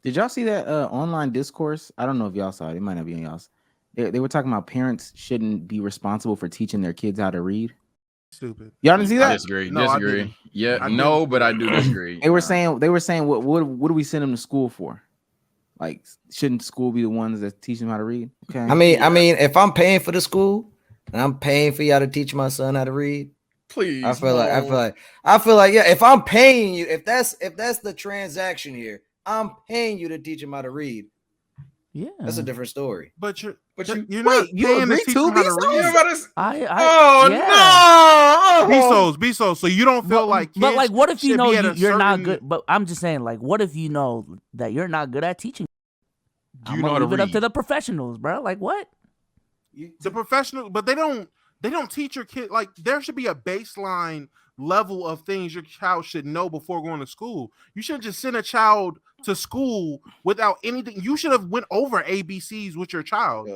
Did y'all see that online discourse? I don't know if y'all saw it. It might not be on y'all's. They were talking about parents shouldn't be responsible for teaching their kids how to read. Stupid. Y'all didn't see that? Disagree. No, I disagree. didn't. Yeah, I no, didn't. but I do disagree. They were saying what do we send them to school for? Like, shouldn't school be the ones that teach them how to read? Okay. I mean, if I'm paying for the school and I'm paying for y'all to teach my son how to read, Please. I feel like yeah. If I'm paying you, if that's the transaction here, I'm paying you to teach him how to read. Yeah, That's a different story. But you're Wait, not you paying to agree teach too, them how to Bezos? read. Oh yeah. no! Bezos. So you don't feel like kids but like, what if you should know be at a you're not certain- good? But I'm just saying, like, what if you know that you're not good at teaching? Do I'm you know gonna how to leave it up read? to the professionals, bro. Like, what? The professional, but they don't teach your kid. Like, there should be a baseline level of things your child should know before going to school. You shouldn't just send a child to school without anything. You should have went over ABCs with your child.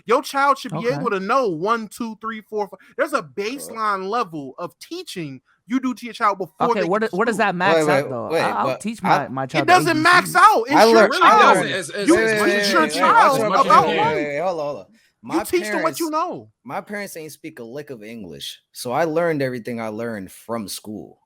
Your child should be Okay. able to know 1, 2, 3, 4, 5. There's a baseline level of teaching you do to your child before Okay, they where get to does school. that max Wait, out though? wait, I'll but teach my child. It doesn't max out. It's I your learned- child. Really doesn't. You As teach your much as child as much as you about can. life. Hold on. You teach them what you know. My parents ain't speak a lick of English, so I learned everything I learned from school.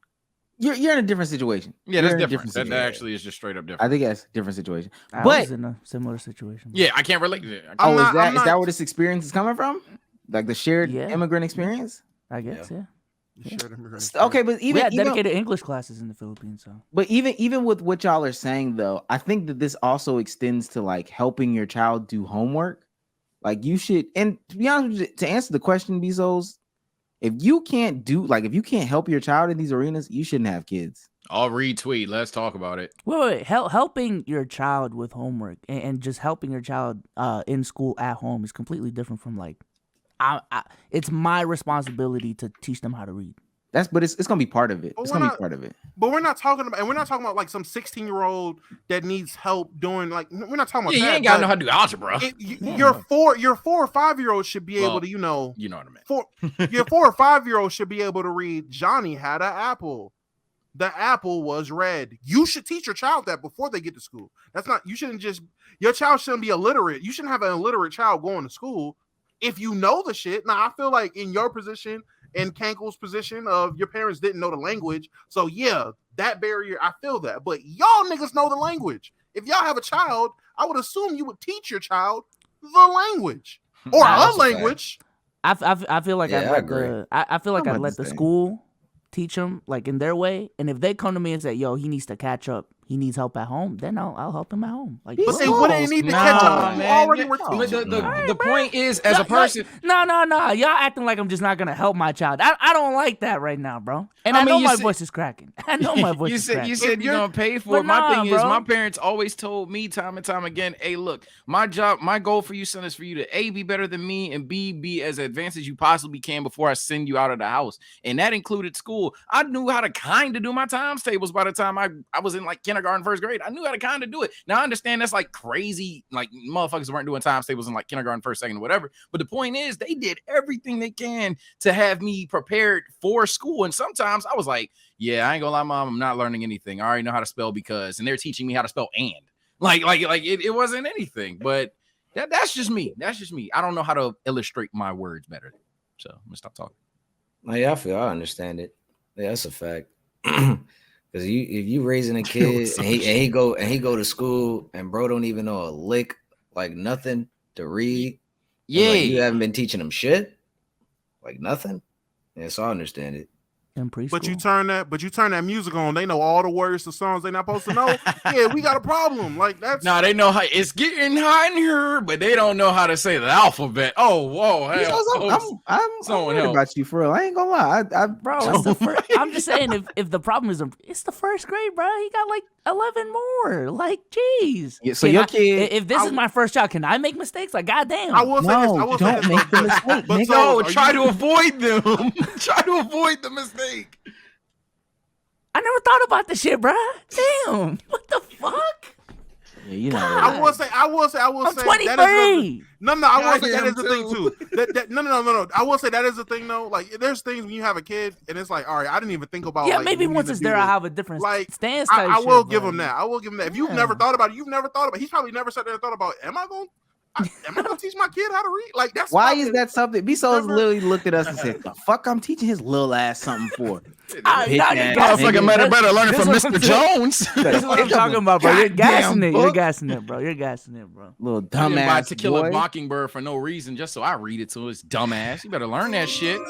You're in a different situation. Yeah, You're that's in a different. That situation. actually is just straight up I different. think that's a different situation. I But was in a similar situation. Yeah, I can't relate to it. I'm is not- that where this experience is coming from? Like the shared Yeah. immigrant experience? I guess, yeah. Okay, but We even had even dedicated English classes in the Philippines, so but even with what y'all are saying though, I think that this also extends to like helping your child do homework. Like you should, and to be honest with you, to answer the question, Bezos, if you can't help your child in these arenas, you shouldn't have kids. I'll retweet. Let's talk about it. wait. Helping your child with homework and just helping your child in school at home is completely different from like, it's my responsibility to teach them how to read. But it's gonna be part of it. But It's we're gonna be not- part of it. But we're not talking about like some 16-year-old that needs help doing like we're not talking about Yeah, that. you ain't got to but know how to do algebra. Your 4 or 5-year-old should be able Well, to, You know what I meant. your 4 or 5-year-old should be able to read Johnny had an apple. The apple was red. You should teach your child that before they get to school. Your child shouldn't be illiterate. You shouldn't have an illiterate child going to school if you know the shit. Now, I feel like in your position, in Kankel's position of your parents didn't know the language. So yeah, that barrier, I feel that. But y'all niggas know the language. If y'all have a child, I would assume you would teach your child the language or Nah, a that's a language. I feel like Yeah, I agree. I feel like I'm I'd about let to the say. school teach them like in their way, and if they come to me and say, "Yo, he needs to catch up. He needs help at home," then I'll help him at home. Like, But bro. they wouldn't need to catch up. You already were But teaching. the point is, as a person, No. Y'all acting like I'm just not gonna help my child. I don't like that right now, bro. And I I mean, know you my said- voice is cracking. I know my voice you is said cracking. you said If you're you're- gonna pay for But it. My nah, thing is, bro. my parents always told me time and time again, "Hey, look, my goal for you, son, is for you to A, be better than me, and B, be as advanced as you possibly can before I send you out of the house." And that included school. I knew how to kind of do my times tables by the time I was in like kindergarten, first grade. I knew how to kind of do it. Now I understand that's like crazy, like motherfuckers weren't doing times tables in like kindergarten, first, second, whatever. But the point is, they did everything they can to have me prepared for school. And sometimes I was like, yeah, I ain't gonna lie, Mom, I'm not learning anything. I already know how to spell because, and they're teaching me how to spell and. Like it wasn't anything. But that's just me. That's just me. I don't know how to illustrate my words better. So I'm gonna stop talking. No, yeah, I understand it. Yeah, that's a fact. Because if you raising a kid and he go to school and bro don't even know a lick, like nothing to read. Yeah, like you haven't been teaching him shit, like nothing. Yeah, so I understand it. In preschool. But you turn that music on, they know all the words to songs they're not supposed to know. Yeah, we got a problem. Like that's no, they know how it's getting hot in here, but they don't know how to say the alphabet. Oh, whoa, hey, I'm someone worried help. about you for real. I ain't gonna lie. Bro, it's the first, I'm just saying if the problem is it's the first grade, bro. He got like 11 more. Like, jeez. Yeah, so Can your I- kid- if this is my first child, can I make mistakes? Like, goddamn. I will say this. I will say don't this. make the mistake. But nigga. so, No, are try you- to avoid them. Try to avoid the mistake. I never thought about this shit, bro. Damn. What the fuck? Yeah, you know. I will say. I'm That is 23. no. I will I say that am is the thing too. too. No. I will say that is the thing though. Like, there's things when you have a kid, and it's like, all right, I didn't even think about. Yeah, like, maybe needing once to it's do there, I this. have a different Like, stance. Type I will shit, give but- him that. I will give him that. If you've Yeah. never thought about it, you've never thought about. He's probably never sat there and thought about. Am I gonna teach my kid how to read? Like, that's Why fucking- is that something? Bezos Never- literally looked at us and said, "The fuck, I'm teaching his little ass something for." Ah, Bitch nah, you're ass gassing nigga. it. better learn it This from is what Mr. I'm saying. Jones. This is what I'm talking about, bro. You're gassing it. You're book. gassing it, bro. You're gassing it, bro. Little You didn't buy dumbass To Kill a boy. Mockingbird for no reason, just so I read it to his dumbass. You better learn that shit.